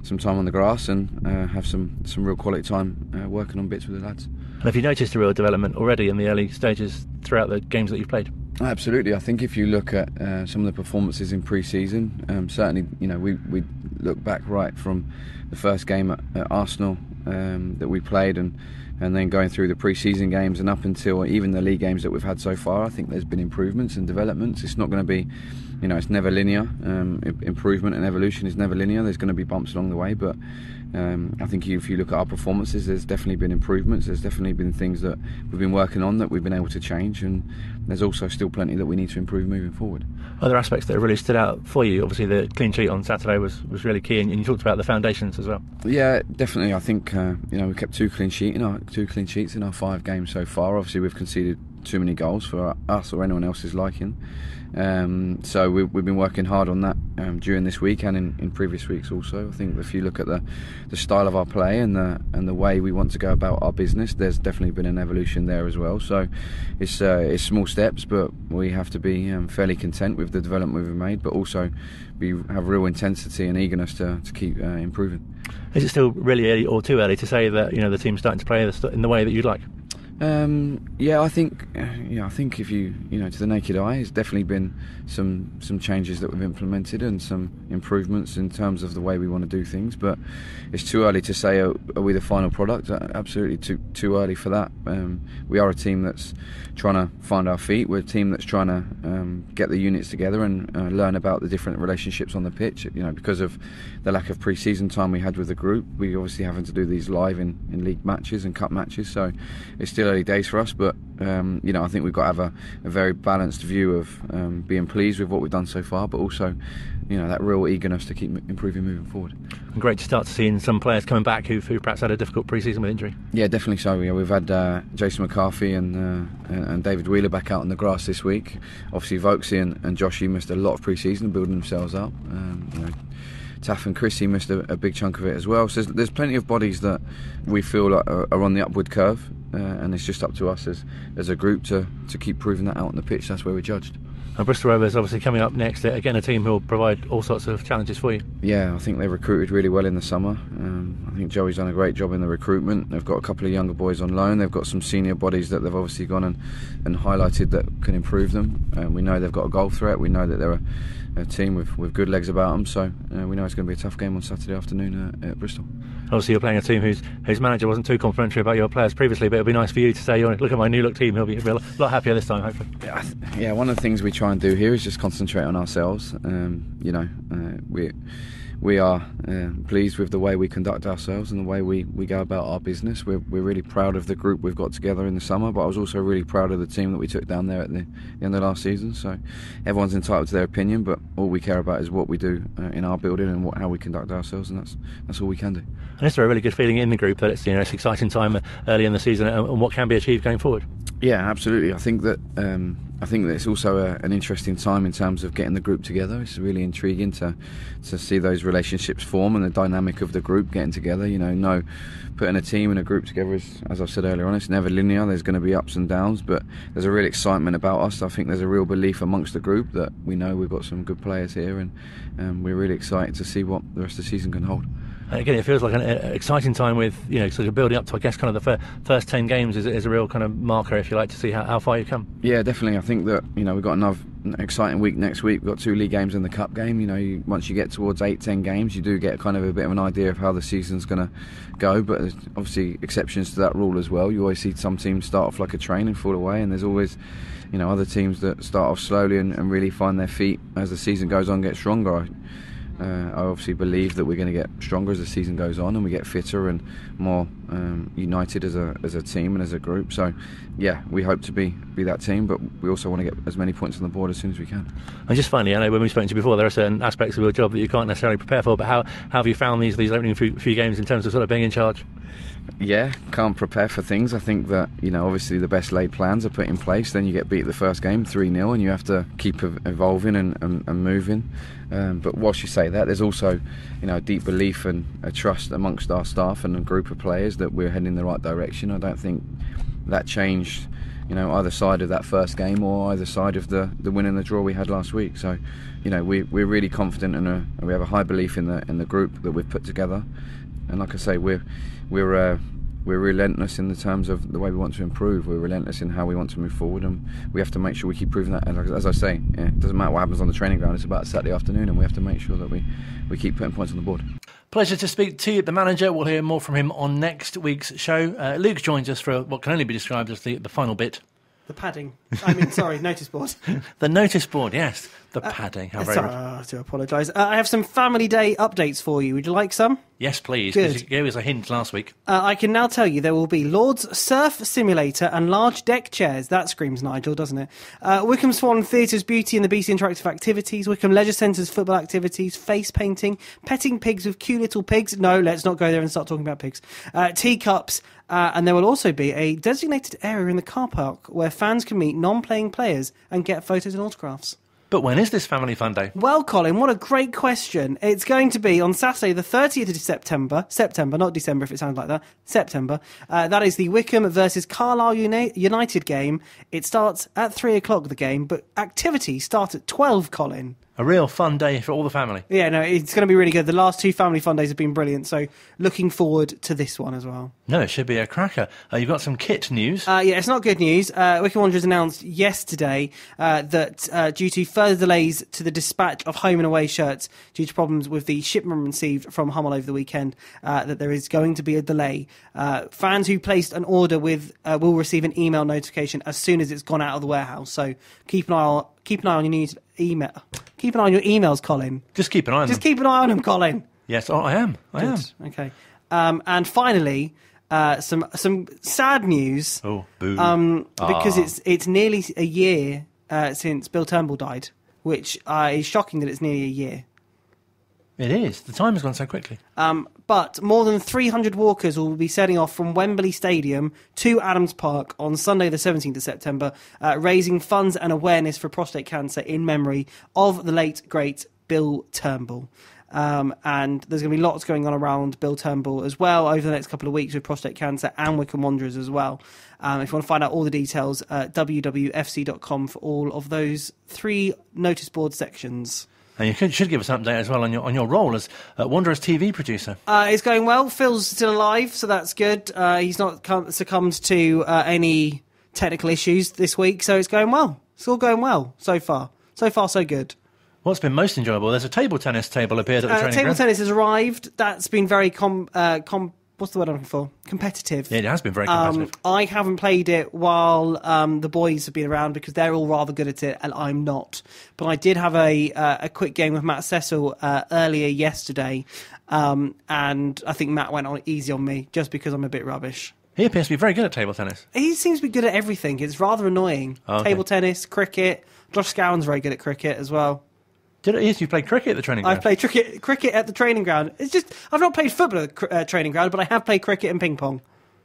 some time on the grass and have some real quality time working on bits with the lads. And have you noticed a real development already in the early stages throughout the games that you've played? Absolutely. I think if you look at some of the performances in pre-season, certainly, we look back right from the first game at Arsenal that we played, and then going through the pre-season games and up until even the league games that we've had so far. I think there's been improvements and developments. It's not going to be, it's never linear. Improvement and evolution is never linear. There's going to be bumps along the way, but I think if you look at our performances, there's definitely been improvements. There's definitely been things that we've been working on that we've been able to change, and there's also still plenty that we need to improve moving forward. Other aspects that really stood out for you, obviously the clean sheet on Saturday was really key, and you talked about the foundations as well. Yeah, definitely. I think we kept two clean sheets in our 5 games so far. Obviously we've conceded too many goals for us or anyone else's liking. So we've been working hard on that during this week and in previous weeks also. I think if you look at the style of our play and the way we want to go about our business, there's definitely been an evolution there as well. So it's small steps, but we have to be fairly content with the development we've made, but also have real intensity and eagerness to keep improving. Is it still really early or too early to say that the team's starting to play in the way that you'd like? I think if you to the naked eye, it's definitely been some changes that we've implemented and some improvements in terms of the way we want to do things. But it's too early to say are we the final product. Absolutely too early for that. We are a team that's trying to find our feet. We're a team that's trying to get the units together and learn about the different relationships on the pitch. Because of the lack of pre-season time we had with the group, we obviously having to do these live in league matches and cup matches. So it's still early days for us, but I think we've got to have a very balanced view of being pleased with what we've done so far, but also that real eagerness to keep improving moving forward. And great to start to see some players coming back who perhaps had a difficult pre-season with injury. Yeah, definitely so. We've had Jason McCarthy and David Wheeler back out on the grass this week. Obviously Vokesy and Joshy missed a lot of pre-season building themselves up. Taff and Chrissy missed a big chunk of it as well. So there's plenty of bodies that we feel like are on the upward curve, and it's just up to us as a group to keep proving that out on the pitch. That's where we're judged. And Bristol Rovers obviously coming up next, again a team who will provide all sorts of challenges for you. Yeah, I think they recruited really well in the summer. I think Joey's done a great job in the recruitment. They've got a couple of younger boys on loan. They've got some senior bodies that they've obviously gone and highlighted that can improve them. We know they've got a goal threat. We know that they're a team with good legs about them. So we know it's going to be a tough game on Saturday afternoon at Bristol. Obviously you're playing a team whose manager wasn't too complimentary about your players previously, but it'll be nice for you to say, look at my new look team. He'll be a lot happier this time, hopefully. Yeah, one of the things we try and do here is just concentrate on ourselves. We are pleased with the way we conduct ourselves and the way we go about our business. We're really proud of the group we've got together in the summer, but I was also really proud of the team that we took down there at the end of last season. So everyone's entitled to their opinion, but all we care about is what we do in our building and how we conduct ourselves, and that's all we can do. And is there a really good feeling in the group that it's it's an exciting time early in the season and what can be achieved going forward? Yeah, absolutely. I think that it's also an interesting time in terms of getting the group together. It's really intriguing to see those relationships form and the dynamic of the group getting together. Putting a team and a group together is, as I've said earlier on, it's never linear. There's going to be ups and downs, but there's a real excitement about us. I think there's a real belief amongst the group that we know we've got some good players here, and we're really excited to see what the rest of the season can hold. And again, it feels like an exciting time with sort of building up to, I guess, kind of the first 10 games is a real kind of marker, if you like, to see how far you come. Yeah, definitely. I think that we've got another exciting week next week. We've got 2 league games and the cup game. Once you get towards 8-10 games, you do get kind of a bit of an idea of how the season's going to go. But there's obviously exceptions to that rule as well. You always see some teams start off like a train and fall away, and there's always other teams that start off slowly and really find their feet as the season goes on, get stronger. I obviously believe that we're going to get stronger as the season goes on, and we get fitter and more united as a team and as a group. So yeah, we hope to be that team, but we also want to get as many points on the board as soon as we can. And just finally, I know when we've spoken to you before, there are certain aspects of your job that you can't necessarily prepare for, but how have you found these opening few games in terms of sort of being in charge? Yeah, can't prepare for things. I think that obviously the best laid plans are put in place. Then you get beat the first game 3-0, and you have to keep evolving and moving. But whilst you say that, there's also a deep belief and a trust amongst our staff and a group of players that we're heading in the right direction. I don't think that changed either side of that first game or either side of the win and the draw we had last week. So we're really confident and we have a high belief in the group that we've put together. And like I say, we're relentless in the terms of the way we want to improve. We're relentless in how we want to move forward, and we have to make sure we keep proving that. And as I say, it doesn't matter what happens on the training ground. It's about Saturday afternoon, and we have to make sure that we keep putting points on the board. Pleasure to speak to the manager. We'll hear more from him on next week's show. Luke joins us for what can only be described as the final bit. The padding. Notice board. The notice board, yes. The padding. How very I do apologise. I have some family day updates for you. Would you like some? Yes, please. Good. Because you gave us a hint last week. I can now tell you there will be Lord's Surf Simulator and large deck chairs. That screams Nigel, doesn't it? Wycombe Swan Theatre's Beauty and the Beast interactive activities. Wycombe Leisure Centre's football activities. Face painting. Petting pigs with cute little pigs. No, let's not go there and start talking about pigs. Teacups. And there will also be a designated area in the car park where fans can meet non-playing players and get photos and autographs. But when is this Family Fun Day? Well, Colin, what a great question. It's going to be on Saturday, the 30th of September. September, not December if it sounds like that. September. That is the Wycombe versus Carlisle United game. It starts at 3 o'clock, the game, but activities start at 12, Colin. A real fun day for all the family. Yeah, no, it's going to be really good. The last two Family Fun Days have been brilliant, so looking forward to this one as well. No, it should be a cracker. You've got some kit news. Yeah, it's not good news. Wycombe Wanderers announced yesterday that due to further delays to the dispatch of home and away shirts due to problems with the shipment received from Hummel over the weekend, that there is going to be a delay. Fans who placed an order with will receive an email notification as soon as it's gone out of the warehouse. So keep an eye on your email. Keep an eye on your emails, Colin. Just keep an eye on them. Just keep an eye on them, Colin. Yes, I am. I am. Okay. And finally, some sad news. Oh, boo. Because it's nearly a year since Bill Turnbull died, which is shocking that it's nearly a year. It is. The time has gone so quickly. But more than 300 walkers will be setting off from Wembley Stadium to Adams Park on Sunday the 17th of September, raising funds and awareness for prostate cancer in memory of the late, great Bill Turnbull. And there's going to be lots going on around Bill Turnbull as well over the next couple of weeks with prostate cancer and Wycombe Wanderers as well. If you want to find out all the details, wwfc.com for all of those 3 notice board sections. And you should give us an update as well on your role as Wanderers TV producer. It's going well. Phil's still alive, so that's good. He's not succumbed to any technical issues this week, so it's going well. It's all going well so far. So far, so good. What's been most enjoyable? There's a table tennis table appeared at the training ground. Table tennis has arrived. That's been very what's the word I'm looking for? Competitive. Yeah, it has been very competitive. I haven't played it while the boys have been around because they're all rather good at it and I'm not. But I did have a quick game with Matt Cecil earlier yesterday, and I think Matt went on easy on me just because I'm a bit rubbish. He appears to be very good at table tennis. He seems to be good at everything. It's rather annoying. Oh, okay. Table tennis, cricket. Josh Scowen's very good at cricket as well. Yes, you played cricket at the training ground. I've played cricket at the training ground. It's just I've not played football at the training ground, but I have played cricket and ping pong.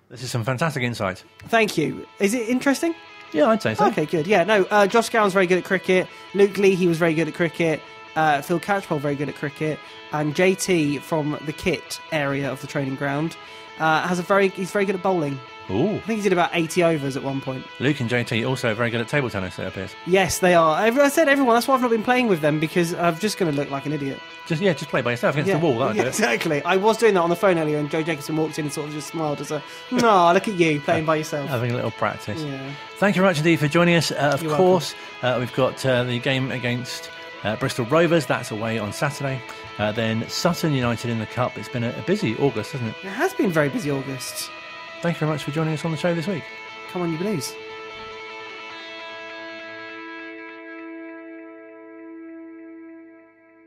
This is some fantastic insight. Thank you. Is it interesting? Yeah, I'd say so. Okay, good. Yeah, no, Josh Scowen's very good at cricket. Luke Lee, he was very good at cricket. Phil Catchpole, very good at cricket. And JT from the kit area of the training ground he's very good at bowling. Ooh. I think he did about 80 overs at one point. Luke and JT also very good at table tennis, it appears. Yes, they are. I said everyone. That's why I've not been playing with them, because I'm just going to look like an idiot. Just play by yourself against the wall. That'll do it. Exactly. I was doing that on the phone earlier, and Joe Jacobson walked in and sort of just smiled as a, no, look at you playing by yourself. Having a little practice. Yeah. Thank you very much indeed for joining us. Of You're course, we've got the game against Bristol Rovers. That's away on Saturday. Then Sutton United in the Cup. It's been a busy August, hasn't it? It has been a very busy August. Thank you very much for joining us on the show this week. Come on, you Blues.